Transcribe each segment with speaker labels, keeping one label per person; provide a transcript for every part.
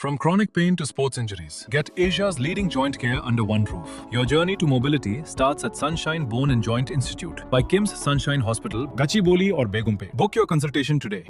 Speaker 1: From chronic pain to sports injuries, get Asia's leading joint care under one roof. Your journey to mobility starts at Sunshine Bone and Joint Institute by Kim's Sunshine Hospital, Gachibowli or Begumpe. Book your consultation today.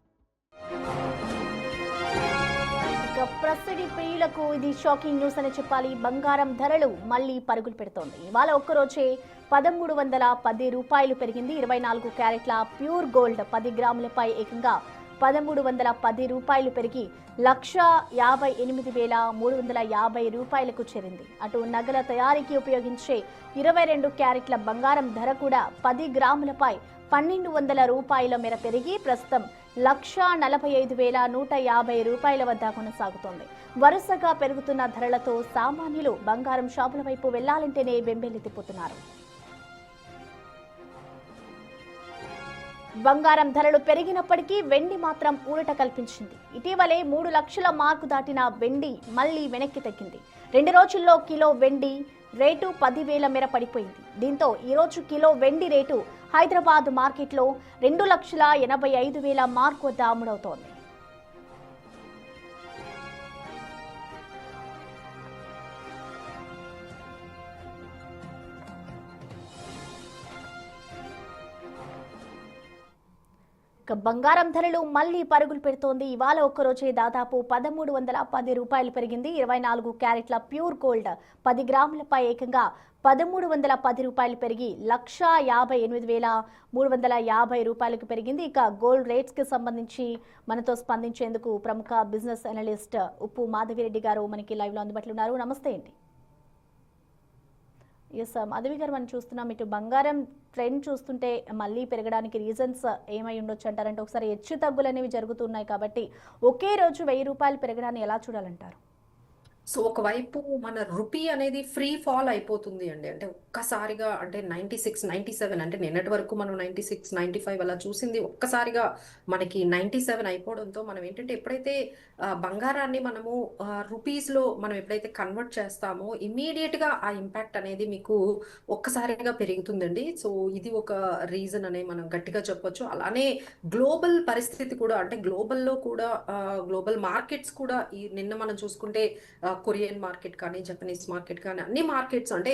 Speaker 2: ప్రస్తుడి ప్రియులకు ఇది shocking news అని చెప్పాలి. బంగారం ధరలు మళ్లీ పరుగులు పెడుతోంది. ఇవాళ ఒక్కరోజే 1310 రూపాయలు పెరిగింది. 24 క్యారెట్ల ప్యూర్ గోల్డ్ 10 గ్రాములపై ఏకంగా 1310 రూపాయలు పెరిగి 1,58,350 రూపాయలకు చేరింది. అటు నగల తయారీకి ఉపయోగించే 22 క్యారెట్ల బంగారం ధర కూడా 10 గ్రాములపై 1,200 రూపాయల మేర పెరిగి ప్రస్తుతం 1,45,150 రూపాయల వద్ద కొనసాగుతోంది. వరుసగా పెరుగుతున్న ధరలతో సామాన్యులు బంగారం షాపుల వైపు వెళ్లాలంటేనే బెంబేలెత్తిపోతున్నారు. బంగారం ధరలు పెరిగినప్పటికీ వెండి మాత్రం ఊరట కల్పించింది. ఇటీవలే 3 లక్షల మార్కు దాటిన వెండి మళ్లీ వెనక్కి తగ్గింది. 2 రోజుల్లో కిలో వెండి రేటు 10,000 మేర పడిపోయింది. దీంతో ఈరోజు కిలో వెండి రేటు హైదరాబాద్ మార్కెట్లో 2,85,000 మార్కు వద్ద అమ్ముడవుతోంది. బంగారం ధరలు మళ్లీ పరుగులు పెడుతోంది. ఇవాళ ఒక్కరోజే దాదాపు 1,310 రూపాయలు పెరిగింది. 24 క్యారెట్ల ప్యూర్ గోల్డ్ 10 గ్రాములపై ఏకంగా 1,310 రూపాయలు పెరిగి 1,58,350 రూపాయలకు పెరిగింది. ఇక గోల్డ్ రేట్స్ కి సంబంధించి మనతో స్పందించేందుకు ప్రముఖ బిజినెస్ అనలిస్ట్ ఉప్పు మాధవిరెడ్డి గారు మనకి లైవ్ లో అందుబాటులో ఉన్నారు. నమస్తే అండి. ఎస్ మాధవి గారు, మనం చూస్తున్నాం ఇటు బంగారం ట్రెండ్ చూస్తుంటే మళ్ళీ పెరగడానికి రీజన్స్ ఏమై ఉండొచ్చు అంటారంటే, ఒకసారి హెచ్చు తగ్గులు అనేవి జరుగుతున్నాయి కాబట్టి ఒకే రోజు 1,000 రూపాయలు పెరగడాన్ని ఎలా చూడాలంటారు?
Speaker 3: సో ఒకవైపు మన రూపీ అనేది ఫ్రీ ఫాల్ అయిపోతుంది అండి. అంటే ఒక్కసారిగా అంటే 96, 97 అంటే నిన్నటి వరకు మనం 96, 95 అలా చూసింది ఒక్కసారిగా మనకి 97 అయిపోవడంతో మనం ఏంటంటే ఎప్పుడైతే బంగారాన్ని మనము రూపీస్లో మనం ఎప్పుడైతే కన్వర్ట్ చేస్తామో ఇమీడియట్ గా ఆ ఇంపాక్ట్ అనేది మీకు ఒక్కసారిగా పెరుగుతుందండి. సో ఇది ఒక రీజన్ అనే మనం గట్టిగా చెప్పొచ్చు. అలానే గ్లోబల్ పరిస్థితి కూడా అంటే గ్లోబల్లో కూడా గ్లోబల్ మార్కెట్స్ కూడా ఈ నిన్న మనం చూసుకుంటే కొరియన్ మార్కెట్ కానీ జపనీస్ మార్కెట్ కానీ అన్ని మార్కెట్స్ అంటే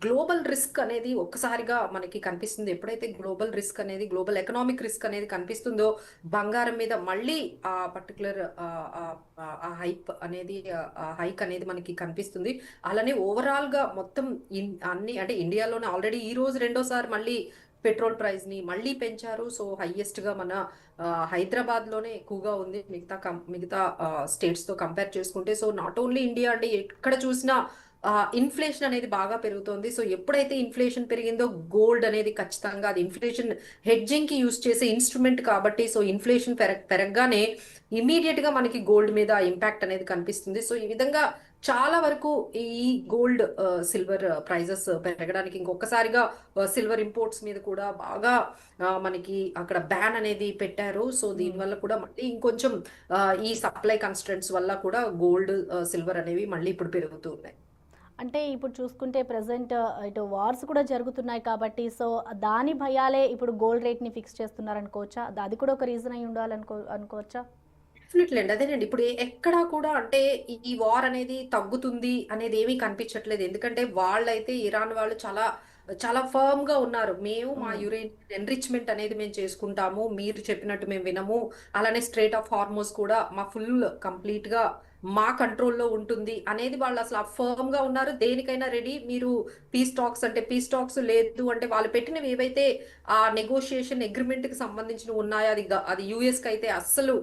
Speaker 3: గ్లోబల్ రిస్క్ అనేది ఒక్కసారిగా మనకి కనిపిస్తుంది. ఎప్పుడైతే గ్లోబల్ రిస్క్ అనేది గ్లోబల్ ఎకనామిక్ రిస్క్ అనేది కనిపిస్తుందో బంగారం మీద మళ్ళీ ఆ పర్టికులర్ హైక్ అనేది మనకి కనిపిస్తుంది. అలానే ఓవరాల్ గా మొత్తం అన్ని అంటే ఇండియాలోనే ఆల్రెడీ ఈ రోజు రెండోసారి మళ్ళీ పెట్రోల్ ప్రైస్ ని మళ్ళీ పెంచారు. సో హైయెస్ట్ గా మన హైదరాబాద్ లోనే ఎక్కువగా ఉంది మిగతా స్టేట్స్ తో కంపేర్ చేసుకుంటే. సో నాట్ ఓన్లీ ఇండియా అంటే ఎక్కడ చూసినా ఇన్ఫ్లేషన్ అనేది బాగా పెరుగుతోంది. సో ఎప్పుడైతే ఇన్ఫ్లేషన్ పెరిగిందో గోల్డ్ అనేది ఖచ్చితంగా అది ఇన్ఫ్లేషన్ హెడ్జింగ్ కి యూజ్ చేసే ఇన్స్ట్రుమెంట్ కాబట్టి సో ఇన్ఫ్లేషన్ పెరగగానే ఇమీడియట్ గా మనకి గోల్డ్ మీద ఇంపాక్ట్ అనేది కనిపిస్తుంది. సో ఈ విధంగా చాలా వరకు ఈ గోల్డ్ సిల్వర్ ప్రైజెస్ పెరగడానికి ఇంకొకసారిగా సిల్వర్ ఇంపోర్ట్స్ మీద కూడా బాగా మనకి అక్కడ బ్యాన్ అనేది పెట్టారు. సో దీనివల్ల కూడా మళ్ళీ ఇంకొంచెం ఈ సప్లై కన్స్ట్రెంట్స్ వల్ల కూడా గోల్డ్ సిల్వర్ అనేవి మళ్ళీ ఇప్పుడు పెరుగుతూ ఉన్నాయి.
Speaker 2: అంటే ఇప్పుడు చూసుకుంటే ప్రజెంట్ ఇటు వార్స్ కూడా జరుగుతున్నాయి కాబట్టి సో దాని భయాలే ఇప్పుడు గోల్డ్ రేట్ ని ఫిక్స్ చేస్తున్నారు అనుకోవచ్చా? అది కూడా ఒక రీజన్ అయి ఉండాలనుకోవచ్చా?
Speaker 3: డెఫినెట్లీ అండి. అదేనండి, ఇప్పుడు ఎక్కడా కూడా అంటే ఈ వార్ అనేది తగ్గుతుంది అనేది ఏమీ కనిపించట్లేదు. ఎందుకంటే వాళ్ళైతే ఇరాన్ వాళ్ళు చాలా చాలా ఫర్మ్ గా ఉన్నారు. మేము మా యురేనియం ఎన్రిచ్మెంట్ అనేది మేము చేసుకుంటాము, మీరు చెప్పినట్టు మేము వినము. అలానే స్ట్రేట్ ఆఫ్ హార్మోస్ కూడా మా ఫుల్ కంప్లీట్ గా మా కంట్రోల్లో ఉంటుంది అనేది వాళ్ళు అసలు ఫర్మ్ గా ఉన్నారు. దేనికైనా రెడీ. మీరు పీస్ టాక్స్ అంటే పీస్ టాక్స్ లేదు అంటే వాళ్ళు పెట్టినవి ఏవైతే ఆ నెగోషియేషన్ అగ్రిమెంట్ కి సంబంధించిన ఉన్నాయో అది యుఎస్ కి అయితే అస్సలు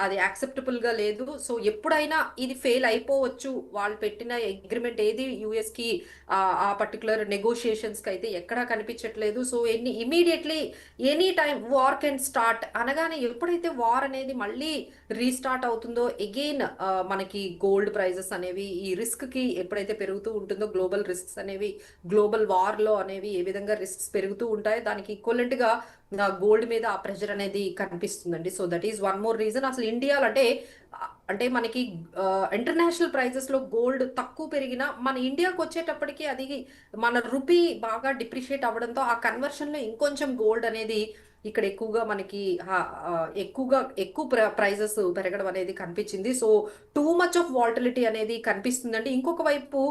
Speaker 3: అది యాక్సెప్టబుల్ గా లేదు. సో ఎప్పుడైనా ఇది ఫెయిల్ అయిపోవచ్చు. వాళ్ళు పెట్టిన అగ్రిమెంట్ ఏది యుఎస్ కి ఆ పర్టికులర్ నెగోషియేషన్స్ కి అయితే ఎక్కడా కనిపించట్లేదు. So immediately any time war can start అనగానే ఎప్పుడైతే వార్ అనేది మళ్ళీ రీస్టార్ట్ అవుతుందో అగైన్ మనకి గోల్డ్ ప్రైజెస్ అనేవి ఈ రిస్క్ కి ఎప్పుడైతే పెరుగుతూ ఉంటుందో గ్లోబల్ రిస్క్స్ అనేవి గ్లోబల్ వార్ లో అనేవి ఏ విధంగా రిస్క్స్ పెరుగుతూ ఉంటాయో దానికి ఈక్వలెంట్ గా గోల్డ్ మీద ఆ ప్రెషర్ అనేది కనిపిస్తుందండి. So that is one more reason. అసలు ఇండియాలో అంటే మనకి ఇంటర్నేషనల్ ప్రైజెస్ లో గోల్డ్ తక్కువ పెరిగినా మన ఇండియాకి వచ్చేటప్పటికి అది మన రూపీ బాగా డిప్రిషియేట్ అవ్వడంతో ఆ కన్వర్షన్ లో ఇంకొంచెం గోల్డ్ అనేది ఇక్కడ ఎక్కువగా మనకి ఎక్కువ ప్రైజెస్ పెరగడం అనేది కనిపించింది. So too much of volatility అనేది కనిపిస్తుందండి. ఇంకొక వైపు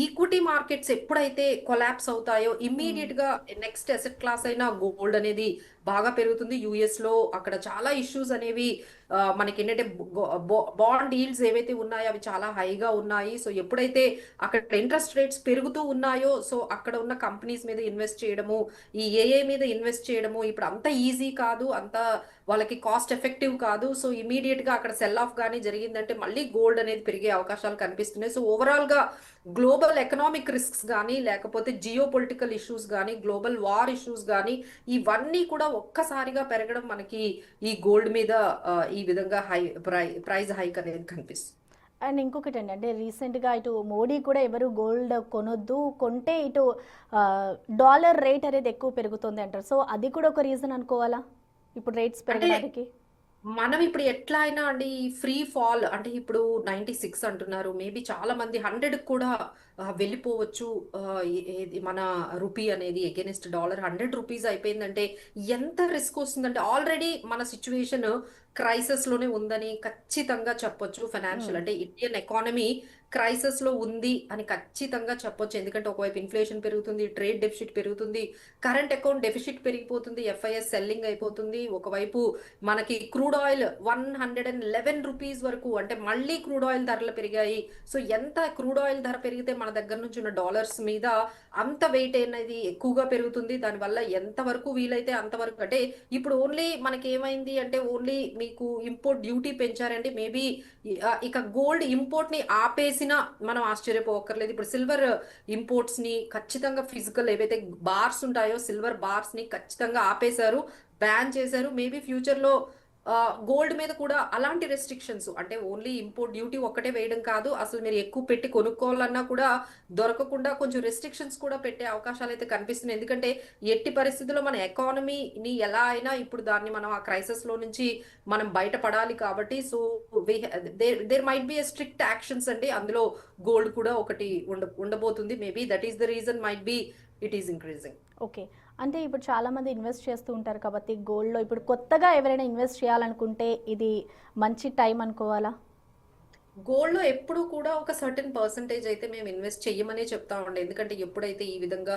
Speaker 3: ఈక్విటీ మార్కెట్స్ ఎప్పుడైతే కొలాప్స్ అవుతాయో ఇమ్మీడియట్ గా నెక్స్ట్ అసెట్ క్లాస్ అయిన గోల్డ్ అనేది బాగా పెరుగుతుంది. యుఎస్ లో అక్కడ చాలా ఇష్యూస్ అనేవి మనకి ఏంటంటే బాండ్ ఈల్డ్స్ ఏవైతే ఉన్నాయో అవి చాలా హైగా ఉన్నాయి. సో ఎప్పుడైతే అక్కడ ఇంట్రెస్ట్ రేట్స్ పెరుగుతూ ఉన్నాయో సో అక్కడ ఉన్న కంపెనీస్ మీద ఇన్వెస్ట్ చేయడము, ఈ ఏఏ మీద ఇన్వెస్ట్ చేయడము ఇప్పుడు అంత ఈజీ కాదు, అంత వాళ్ళకి కాస్ట్ ఎఫెక్టివ్ కాదు. సో ఇమీడియట్ గా అక్కడ సెల్ ఆఫ్ కానీ జరిగిందంటే మళ్ళీ గోల్డ్ అనేది పెరిగే అవకాశాలు కనిపిస్తున్నాయి. సో ఓవరాల్ గా గ్లోబల్ ఎకనామిక్ రిస్క్స్ కానీ లేకపోతే జియో పొలిటికల్ ఇష్యూస్ కానీ గ్లోబల్ వార్ ఇష్యూస్ కానీ ఇవన్నీ కూడా ఒక్కసారిగా పెరగడం మనకి ఈ గోల్డ్ మీద ఈ విధంగా ప్రైస్ హైక్ అనేది కనిపిస్తుంది.
Speaker 2: అండ్ ఇంకొకటి అండి, అంటే రీసెంట్గా ఇటు మోడీ కూడా ఎవరు గోల్డ్ కొనొద్దు, కొంటే ఇటు డాలర్ రేట్ అనేది ఎక్కువ పెరుగుతుంది అంటారు. సో అది కూడా ఒక రీజన్ అనుకోవాలా ఇప్పుడు రేట్స్ పెరగడానికి?
Speaker 3: మనం ఇప్పుడు ఎట్లా అయినా అండి ఫ్రీ ఫాల్ అంటే ఇప్పుడు 96 అంటున్నారు, మేబీ చాలా మంది 100 కూడా వెళ్ళిపోవచ్చు. మన రూపీ అనేది అగేనిస్ట్ డాలర్ 100 రూపీస్ అయిపోయిందంటే ఎంత రిస్క్ వస్తుందంటే ఆల్రెడీ మన సిచ్యువేషన్ క్రైసిస్ లోనే ఉందని ఖచ్చితంగా చెప్పొచ్చు. ఫైనాన్షియల్ అంటే ఇండియన్ ఎకానమీ క్రైసిస్ లో ఉంది అని ఖచ్చితంగా చెప్పొచ్చు. ఎందుకంటే ఒకవైపు ఇన్ఫ్లేషన్ పెరుగుతుంది, ట్రేడ్ డెఫిసిట్ పెరుగుతుంది, కరెంట్ అకౌంట్ డెఫిసిట్ పెరిగిపోతుంది, ఎఫ్ఐఎస్ సెల్లింగ్ అయిపోతుంది. ఒకవైపు మనకి క్రూడ్ ఆయిల్ 111 రూపీస్ వరకు అంటే మళ్ళీ క్రూడ్ ఆయిల్ ధరలు పెరిగాయి. సో ఎంత క్రూడ్ ఆయిల్ ధర పెరిగితే మన దగ్గర నుంచి ఉన్న డాలర్స్ మీద అంత వెయిట్ అనేది ఎక్కువగా పెరుగుతుంది. దానివల్ల ఎంత వరకు వీలైతే అంతవరకు అంటే ఇప్పుడు ఓన్లీ మనకి ఏమైంది అంటే ఓన్లీ మీకు ఇంపోర్ట్ డ్యూటీ పెంచారంటే మేబీ ఇక గోల్డ్ ఇంపోర్ట్ ని ఆపేసినా మనం ఆశ్చర్యపోకర్లేదు. ఇప్పుడు సిల్వర్ ఇంపోర్ట్స్ ని ఖచ్చితంగా ఫిజికల్ ఏవైతే బార్స్ ఉంటాయో సిల్వర్ బార్స్ ని ఖచ్చితంగా ఆపేశారు, బ్యాన్ చేశారు. మేబీ ఫ్యూచర్ లో గోల్డ్ మీద కూడా అలాంటి రెస్ట్రిక్షన్స్ అంటే ఓన్లీ ఇంపోర్ట్ డ్యూటీ ఒక్కటే వేయడం కాదు, అసలు మీరు ఎక్కువ పెట్టి కొనుక్కోవాలన్నా కూడా దొరకకుండా కొంచెం రెస్ట్రిక్షన్స్ కూడా పెట్టే అవకాశాలు అయితే కనిపిస్తున్నాయి. ఎందుకంటే ఎట్టి పరిస్థితుల్లో మన ఎకానమీని ఎలా అయినా ఇప్పుడు దాన్ని మనం ఆ క్రైసిస్ లో నుంచి మనం బయటపడాలి కాబట్టి so there might be strict actions అండి. అందులో గోల్డ్ కూడా ఒకటి ఉండబోతుంది. Maybe that is the reason might be it is increasing.
Speaker 2: Okay, అంటే ఇప్పుడు చాలామంది ఇన్వెస్ట్ చేస్తూ ఉంటారు కాబట్టి గోల్డ్లో ఇప్పుడు కొత్తగా ఎవరైనా ఇన్వెస్ట్ చేయాలనుకుంటే ఇది మంచి టైం అనుకోవాలా?
Speaker 3: గోల్డ్ లో ఎప్పుడు కూడా ఒక సర్టెన్ పర్సంటేజ్ అయితే మేము ఇన్వెస్ట్ చెయ్యమనే చెప్తామండి. ఎందుకంటే ఎప్పుడైతే ఈ విధంగా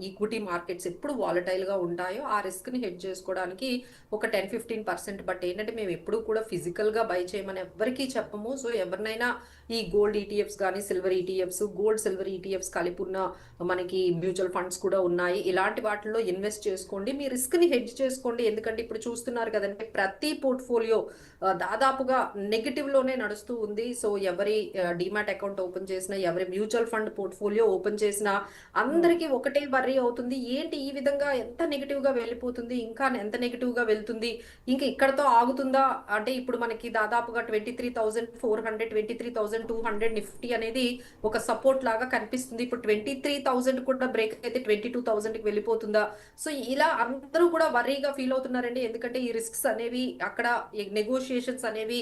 Speaker 3: ఈక్విటీ మార్కెట్స్ ఎప్పుడు వాలటైల్ గా ఉంటాయో ఆ రిస్క్ ని హెడ్జ్ చేసుకోవడానికి ఒక 10-15%. బట్ ఏంటంటే మేము ఎప్పుడు కూడా ఫిజికల్ గా బై చేయమని ఎవరికీ చెప్పము. సో ఎవరినైనా ఈ గోల్డ్ ఈటీఎఫ్స్ కానీ silver ETFs, gold silver ETFs కలిపి ఉన్న మనకి మ్యూచువల్ ఫండ్స్ కూడా ఉన్నాయి, ఇలాంటి వాటిల్లో ఇన్వెస్ట్ చేసుకోండి, మీ రిస్క్ ని హెడ్జ్ చేసుకోండి. ఎందుకంటే ఇప్పుడు చూస్తున్నారు కదంటే ప్రతి పోర్ట్ఫోలియో దాదాపుగా నెగిటివ్ లోనే నడుస్తూ ఉంది. సో ఎవరి డిమాట్ అకౌంట్ ఓపెన్ చేసినా ఎవరి మ్యూచువల్ ఫండ్ పోర్ట్ఫోలియో ఓపెన్ చేసినా అందరికీ ఒకటే వర్రీ అవుతుంది, ఏంటి ఈ విధంగా ఎంత నెగిటివ్ గా వెళ్ళిపోతుంది, ఇంకా ఎంత నెగిటివ్ గా వెళ్తుంది, ఇంకా ఇక్కడతో ఆగుతుందా అంటే ఇప్పుడు మనకి దాదాపుగా 23,400 23,200 నిఫ్టీ అనేది ఒక సపోర్ట్ లాగా కనిపిస్తుంది. ఇప్పుడు 23,000 కూడా బ్రేక్ అయితే 22,000 కి వెళ్ళిపోతుందా? సో ఇలా అందరూ కూడా వర్రీగా ఫీల్ అవుతున్నారండి. ఎందుకంటే ఈ రిస్క్స్ అనేవి అక్కడ నెగోషియేషన్స్ అనేవి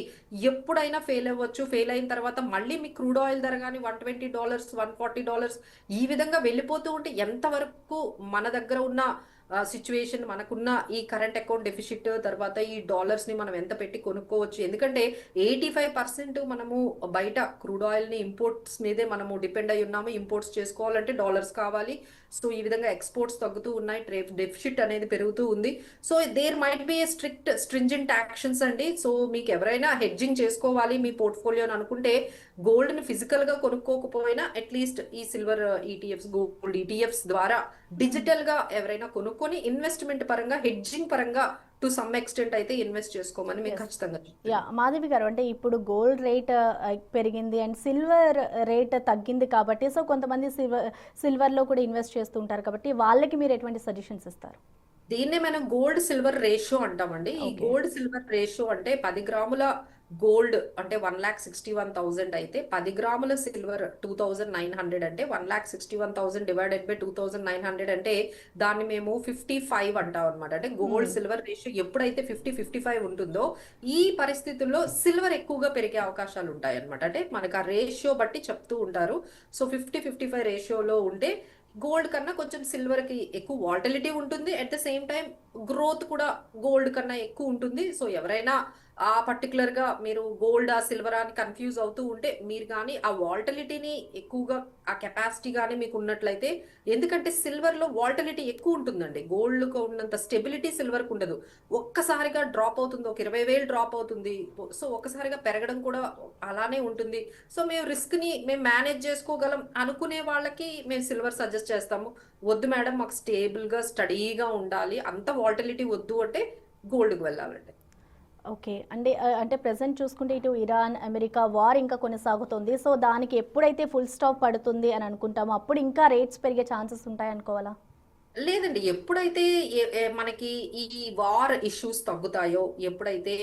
Speaker 3: ఎప్పుడైనా ఫెయిల్ అవ్వచ్చు. ఫెయిల్ అయిన తర్వాత మళ్ళీ మీ క్రూడ్ ఆయిల్ ధర కానీ $120 $140 ఈ విధంగా వెళ్ళిపోతూ ఉంటే ఎంతవరకు మన దగ్గర ఉన్న సిచ్యువేషన్ మనకున్న ఈ కరెంట్ అకౌంట్ డెఫిసిట్ తర్వాత ఈ డాలర్స్ ని మనం ఎంత పెట్టి కొనుక్కోవచ్చు? ఎందుకంటే 85% మనము బయట క్రూడ్ ఆయిల్ ని ఇంపోర్ట్స్ మీదే మనము డిపెండ్ అయి ఉన్నాము. ఇంపోర్ట్స్ చేసుకోవాలంటే డాలర్స్ కావాలి. సో ఈ విధంగా ఎక్స్పోర్ట్స్ తగ్గుతూ ఉన్నాయి, డెఫిసిట్ అనేది పెరుగుతూ ఉంది. So there might be a stringent actions అండి. సో మీకు ఎవరైనా హెడ్జింగ్ చేసుకోవాలి మీ పోర్ట్ఫోలియోని అనుకుంటే గోల్డ్ ని ఫిజికల్ గా కొనుక్కోకపోయినా అట్లీస్ట్ ఈ సిల్వర్ ఈటీఎఫ్స్, గోల్డ్ ఈటీఎఫ్స్ ద్వారా డిజిటల్ గా ఎవరైనా కొనుక్కొని ఇన్వెస్ట్మెంట్ పరంగా హెడ్జింగ్ పరంగా టు సమ్ ఎక్స్టెంట్ అయితే ఇన్వెస్ట్ చేసుకోమని మీకు ఖచ్చితంగా.
Speaker 2: మాధవి గారు, అంటే ఇప్పుడు గోల్డ్ రేట్ పెరిగింది అండ్ సిల్వర్ రేట్ తగ్గింది కాబట్టి సో కొంతమంది సిల్వర్లో కూడా ఇన్వెస్ట్ చేస్తూ ఉంటారు కాబట్టి వాళ్ళకి మీరు ఎటువంటి సజెషన్స్ ఇస్తారు?
Speaker 3: దీన్నే మనం గోల్డ్ సిల్వర్ రేషియో అంటామండి. ఈ గోల్డ్ సిల్వర్ రేషియో అంటే 10 గ్రాముల గోల్డ్ అంటే 1,61,000 అయితే 10 గ్రాముల సిల్వర్ 2,900 అంటే 1,61,000 డివైడెడ్ బై 2,900 అంటే దాన్ని మేము 55 అంటాం అనమాట. అంటే గోల్డ్ సిల్వర్ రేషియో ఎప్పుడైతే 50-55 ఉంటుందో ఈ పరిస్థితుల్లో సిల్వర్ ఎక్కువగా పెరిగే అవకాశాలు ఉంటాయి అనమాట. అంటే మనకు ఆ రేషియో బట్టి చెప్తూ ఉంటారు. సో 50-55 రేషియోలో ఉంటే గోల్డ్ కన్నా కొంచెం సిల్వర్ కి ఎక్కువ వాలటిలిటీ ఉంటుంది. At the same time growth కూడా గోల్డ్ కన్నా ఎక్కువ ఉంటుంది. సో ఎవరైనా ఆ పర్టికులర్ గా మీరు గోల్డ్ ఆ సిల్వర్ అని కన్ఫ్యూజ్ అవుతూ ఉంటే మీరు కానీ ఆ వాలటిలిటీని ఎక్కువగా ఆ కెపాసిటీ కానీ మీకు ఉన్నట్లయితే, ఎందుకంటే సిల్వర్ లో వాలటిలిటీ ఎక్కువ ఉంటుందండి. గోల్డ్ కు ఉన్నంత స్టెబిలిటీ సిల్వర్ కు ఉండదు. ఒక్కసారిగా డ్రాప్ అవుతుంది, ఒక 20,000 డ్రాప్ అవుతుంది. సో ఒక్కసారిగా పెరగడం కూడా అలానే ఉంటుంది. సో మేము రిస్క్ ని మేము మేనేజ్ చేసుకోగలం అనుకునే వాళ్ళకి మేము సిల్వర్ సజెస్ట్ చేస్తాము. వద్దు మేడం మాకు స్టేబుల్ గా స్టడీగా ఉండాలి, అంత వాలటిలిటీ వద్దు అంటే గోల్డ్కి వెళ్ళాలండి.
Speaker 2: ఓకే. అంటే ప్రెజెంట్ చూసుకుంటే ఇటు ఇరాన్, అమెరికా వార్ ఇంకా కొనసాగుతుంది. సో దానికి ఎప్పుడైతే ఫుల్ స్టాప్ పడుతుంది అని అనుకుంటామో అప్పుడు ఇంకా రేట్స్ పెరిగే ఛాన్సెస్ ఉంటాయి అనుకోవాలా?
Speaker 3: లేదండి. ఎప్పుడైతే మనకి ఈ వార్ ఇష్యూస్ తగ్గుతాయో, ఎప్పుడైతే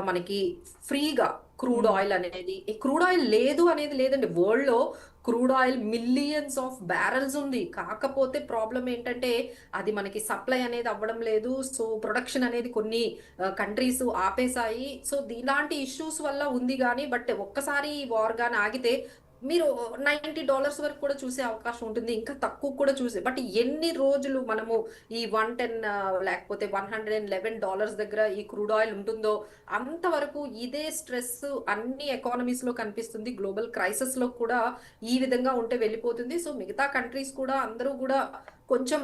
Speaker 3: మనకి ఫ్రీగా క్రూడ్
Speaker 2: హ్మ్.
Speaker 3: ఆయిల్ అనేది, క్రూడ్ ఆయిల్ లేదు అనేది లేదండి. వరల్డ్ లో crude oil millions of barrels ఉంది. కాకపోతే ప్రాబ్లం ఏంటంటే అది మనకి సప్లై అనేది అవ్వడం లేదు. సో ప్రొడక్షన్ అనేది కొన్ని కంట్రీస్ ఆపేశాయి. సో ఇలాంటి ఇష్యూస్ వల్ల ఉంది కానీ, బట్ ఒక్కసారి ఈ వార్ గాని ఆగితే మీరు $90 వరకు కూడా చూసే అవకాశం ఉంటుంది. ఇంకా తక్కువ కూడా చూసే, బట్ ఎన్ని రోజులు మనము ఈ 110 లేకపోతే $111 దగ్గర ఈ క్రూడ్ ఆయిల్ ఉంటుందో అంతవరకు ఇదే స్ట్రెస్ అన్ని ఎకానమీస్ లో కనిపిస్తుంది. గ్లోబల్ క్రైసిస్ లో కూడా ఈ విధంగా ఉంటే వెళ్ళిపోతుంది. సో మిగతా కంట్రీస్ కూడా అందరూ కూడా కొంచెం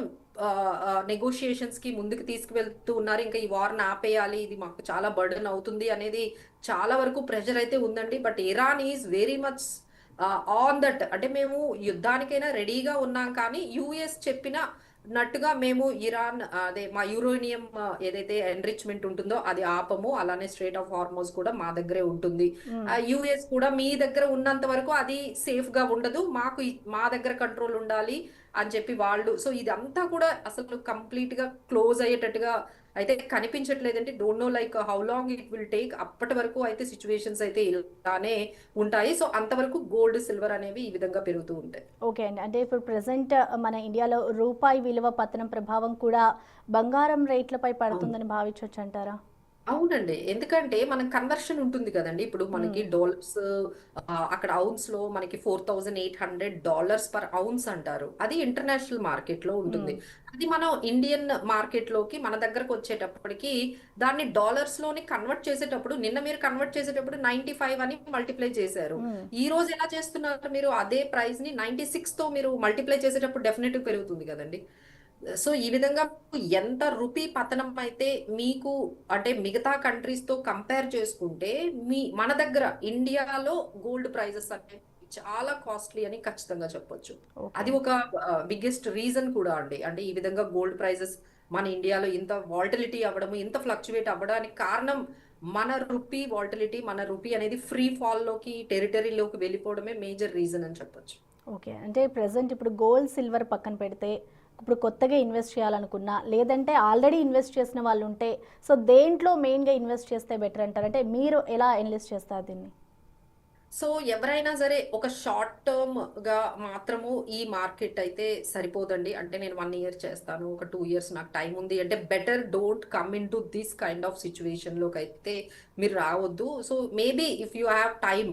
Speaker 3: నెగోషియేషన్స్ కి ముందుకు తీసుకువెళ్తూ ఉన్నారు. ఇంకా ఈ వార్ ఆపేయాలి, ఇది మాకు చాలా బర్డెన్ అవుతుంది అనేది చాలా వరకు ప్రెషర్ అయితే ఉందండి. But Iran is very much on that, అంటే మేము యుద్ధానికైనా రెడీగా ఉన్నాం, కానీ యుఎస్ చెప్పిన నట్టుగా మేము ఇరాన్ అదే మా యురేనియం ఏదైతే ఎన్రిచ్మెంట్ ఉంటుందో అది ఆపము. అలానే స్ట్రేట్ ఆఫ్ హార్మోజ్ కూడా మా దగ్గరే ఉంటుంది.
Speaker 2: హ్మ్.
Speaker 3: యుఎస్ కూడా మీ దగ్గర ఉన్నంత వరకు అది సేఫ్ గా ఉండదు, మాకు మా దగ్గర కంట్రోల్ ఉండాలి అని చెప్పి వాళ్ళు. సో ఇదంతా కూడా అసలు కంప్లీట్ గా క్లోజ్ అయ్యేటట్టుగా అయితే కనిపించట్లేదండి. Don't know like how long it will take. అప్పటి వరకు అయితే సిచ్యువేషన్స్ అయితే ఇలానే ఉంటాయి. సో అంతవరకు గోల్డ్ సిల్వర్ అనేవి ఈ విధంగా పెరుగుతూ ఉంటాయి.
Speaker 2: ఓకే అండి. అంటే ఇప్పుడు ప్రెజెంట్ మన ఇండియాలో రూపాయి విలువ పతనం ప్రభావం కూడా బంగారం రేట్లపై
Speaker 3: అవును.
Speaker 2: పడుతుందని భావించవచ్చు అంటారా?
Speaker 3: అవునండి. ఎందుకంటే మనం కన్వర్షన్ ఉంటుంది కదండి. ఇప్పుడు మనకి
Speaker 2: హ్మ్.
Speaker 3: డాలర్స్ అక్కడ ఔన్స్ లో మనకి $4,800 పర్ ఔన్స్ అంటారు. అది ఇంటర్నేషనల్ మార్కెట్ లో
Speaker 2: హ్మ్.
Speaker 3: ఉంటుంది. అది మనం ఇండియన్ మార్కెట్ లోకి మన దగ్గరకు వచ్చేటప్పటికి దాన్ని డాలర్స్ లోని కన్వర్ట్ చేసేటప్పుడు, నిన్న మీరు కన్వర్ట్ చేసేటప్పుడు 95 అని మల్టిప్లై చేశారు.
Speaker 2: హ్మ్.
Speaker 3: ఈ రోజు ఎలా చేస్తున్నారు మీరు? అదే ప్రైస్ ని 96 తో మీరు మల్టిప్లై చేసేటప్పుడు డెఫినెట్ పెరుగుతుంది కదండి. సో ఈ విధంగా ఎంత రూపీ పతనం అయితే మీకు, అంటే మిగతా కంట్రీస్ తో కంపేర్ చేసుకుంటే మన దగ్గర ఇండియాలో గోల్డ్ ప్రైజెస్ అనేవి చాలా కాస్ట్లీ అని ఖచ్చితంగా చెప్పొచ్చు.
Speaker 2: ఓకే.
Speaker 3: అది ఒక బిగ్గెస్ట్ రీజన్ కూడా అండి. అంటే ఈ విధంగా గోల్డ్ ప్రైజెస్ మన ఇండియాలో ఇంత వాల్టిలిటీ అవ్వడము, ఇంత ఫ్లక్చువేట్ అవ్వడానికి కారణం మన రూపీ వాల్టిలిటీ, మన రూపీ అనేది ఫ్రీ ఫాల్ లోకి, టెరిటరీలోకి వెళ్ళిపోవడమే మేజర్ రీజన్ అని చెప్పొచ్చు.
Speaker 2: ఓకే. అంటే ప్రెజెంట్ ఇప్పుడు గోల్డ్, సిల్వర్ పక్కన పెడితే ఇప్పుడు కొత్తగా ఇన్వెస్ట్ చేయాలనుకున్నా, లేదంటే ఆల్రెడీ ఇన్వెస్ట్ చేసిన వాళ్ళు ఉంటే, సో దేంట్లో మెయిన్‌గా ఇన్వెస్ట్ చేస్తే బెటర్ అంటారు? అంటే మీరు ఎలా అనలైజ్ చేస్తారు దీన్ని?
Speaker 3: సో ఎవరైనా సరే ఒక షార్ట్ టర్మ్ గా మాత్రము ఈ మార్కెట్ అయితే సరిపోదండి. అంటే నేను 1 ఇయర్ చేస్తాను, ఒక 2 ఇయర్స్ నాకు టైం ఉంది అంటే better don't come in to this kind of situation లోకి అయితే మీరు రావద్దు. So maybe if you have time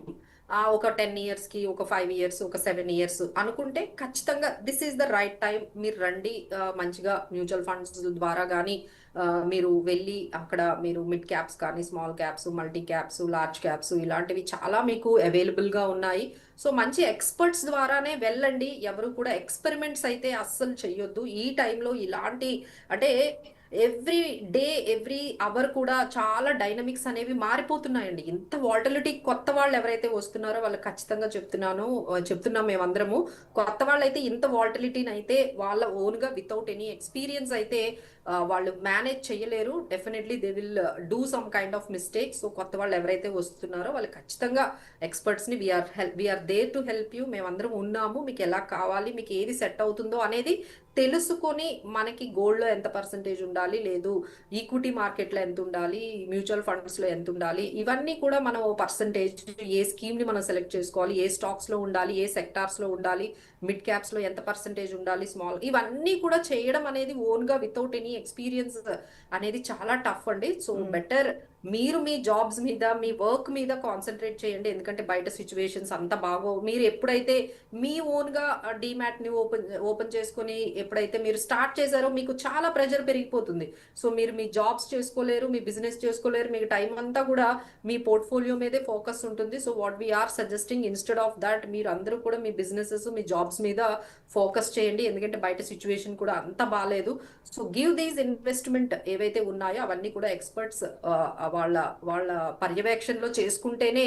Speaker 3: ఒక 10 ఇయర్స్ కి, ఒక 5 ఇయర్స్, ఒక 7 ఇయర్స్ అనుకుంటే ఖచ్చితంగా this is the right time. మీరు రండి, మంచిగా మ్యూచువల్ ఫండ్స్ ద్వారా కానీ మీరు వెళ్ళి అక్కడ మీరు మిడ్ క్యాప్స్ కానీ, small caps, multi caps, large caps ఇలాంటివి చాలా మీకు అవైలబుల్ గా ఉన్నాయి. సో మంచి ఎక్స్పర్ట్స్ ద్వారానే వెళ్ళండి. ఎవరు కూడా ఎక్స్పెరిమెంట్స్ అయితే అస్సలు చెయ్యొద్దు ఈ టైంలో. ఇలాంటి అంటే ఎవ్రీ డే, ఎవ్రీ అవర్ కూడా చాలా డైనమిక్స్ అనేవి మారిపోతున్నాయండి. ఇంత వాలటిలిటీ కొత్త వాళ్ళు ఎవరైతే వస్తున్నారో వాళ్ళు ఖచ్చితంగా చెప్తున్నాం మేమందరము. కొత్త వాళ్ళైతే ఇంత వాలటిలిటీని అయితే వాళ్ళ ఓన్ గా వితౌట్ ఎనీ ఎక్స్పీరియన్స్ అయితే వాళ్ళు మేనేజ్ చేయలేరు. Definitely they will do some kind of mistakes. So కొత్త వాళ్ళు ఎవరైతే వస్తున్నారో వాళ్ళు ఖచ్చితంగా ఎక్స్పర్ట్స్ ని we are there to help you. మేమందరం ఉన్నాము. మీకు ఎలా కావాలి, మీకు ఏది సెట్ అవుతుందో అనేది తెలుసుకొని, మనకి గోల్డ్ లో ఎంత పర్సంటేజ్ ఉండాలి, లేదు ఈక్విటీ మార్కెట్ లో ఎంత ఉండాలి, మ్యూచువల్ ఫండ్స్ లో ఎంత ఉండాలి, ఇవన్నీ కూడా మనం పర్సంటేజ్, ఏ స్కీమ్ ని మనం సెలెక్ట్ చేసుకోవాలి, ఏ స్టాక్స్ లో ఉండాలి, ఏ సెక్టార్స్ లో ఉండాలి, మిడ్ క్యాప్స్ లో ఎంత పర్సంటేజ్ ఉండాలి, స్మాల్, ఇవన్నీ కూడా చేయడం అనేది ఓన్ గా వితౌట్ ఎనీ ఎక్స్పీరియన్స్ అనేది చాలా టఫ్ అండి. సో
Speaker 2: హ్మ్.
Speaker 3: బెటర్ మీరు మీ జాబ్స్ మీద మీ వర్క్ మీద కాన్సన్ట్రేట్ చేయండి. ఎందుకంటే బయట సిచ్యువేషన్స్ అంత బాగోవు. మీరు ఎప్పుడైతే మీ ఓన్గా డీమ్యాట్ని ఓపెన్ చేసుకొని ఎప్పుడైతే మీరు స్టార్ట్ చేశారో మీకు చాలా ప్రెషర్ పెరిగిపోతుంది. సో మీరు మీ జాబ్స్ చేసుకోలేరు, మీ బిజినెస్ చేసుకోలేరు, మీకు టైం అంతా కూడా మీ పోర్ట్ఫోలియో మీదే ఫోకస్ ఉంటుంది. So what we are suggesting instead of that మీరు అందరూ కూడా మీ బిజినెసెస్ మీ జాబ్స్ మీద ఫోకస్ చేయండి. ఎందుకంటే బయట సిచ్యువేషన్ కూడా అంత బాగాలేదు. సో గివ్ దీస్ ఇన్వెస్ట్మెంట్ ఏవైతే ఉన్నాయో అవన్నీ కూడా ఎక్స్పర్ట్స్ వాళ్ళ వాళ్ళ పర్యవేక్షణలో చేసుకుంటేనే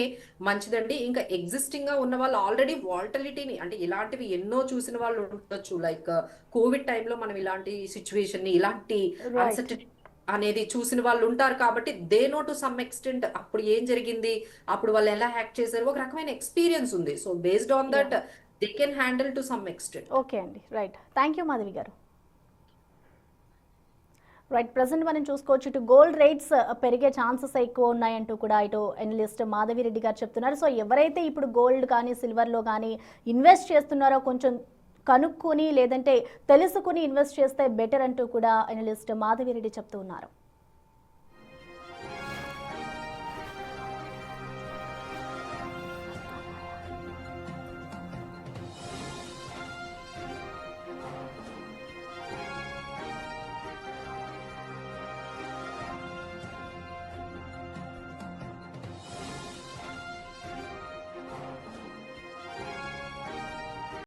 Speaker 3: మంచిదండి. ఇంకా ఎగ్జిస్టింగ్ గా ఉన్న వాళ్ళు ఆల్రెడీ వాల్టలిటీని అంటే ఇలాంటివి ఎన్నో చూసిన వాళ్ళు ఉండొచ్చు. లైక్ కోవిడ్ టైంలో మనం ఇలాంటి సిచ్యువేషన్ ని ఇలాంటి అన్సర్టనిటీ అనేది చూసిన వాళ్ళు ఉంటారు. కాబట్టి they know to some extent అప్పుడు ఏం జరిగింది, అప్పుడు వాళ్ళు ఎలా యాక్ట్ చేశారు, ఒక రకమైన ఎక్స్పీరియన్స్ ఉంది. So based on that they can handle to some extent.
Speaker 2: Okay అండి, రైట్. థ్యాంక్ యూ మాధవి గారు. రైట్, ప్రజెంట్ మనం చూసుకోవచ్చు ఇటు గోల్డ్ రేట్స్ పెరిగే ఛాన్సెస్ ఎక్కువ ఉన్నాయంటూ కూడా ఇటు అనలిస్ట్ మాధవి రెడ్డి గారు చెప్తున్నారు. సో ఎవరైతే ఇప్పుడు గోల్డ్ కానీ సిల్వర్లో కానీ ఇన్వెస్ట్ చేస్తున్నారో కొంచెం కనుక్కొని లేదంటే తెలుసుకుని ఇన్వెస్ట్ చేస్తే బెటర్ అంటూ కూడా అనలిస్ట్ మాధవి రెడ్డి చెప్తూ ఉన్నారు.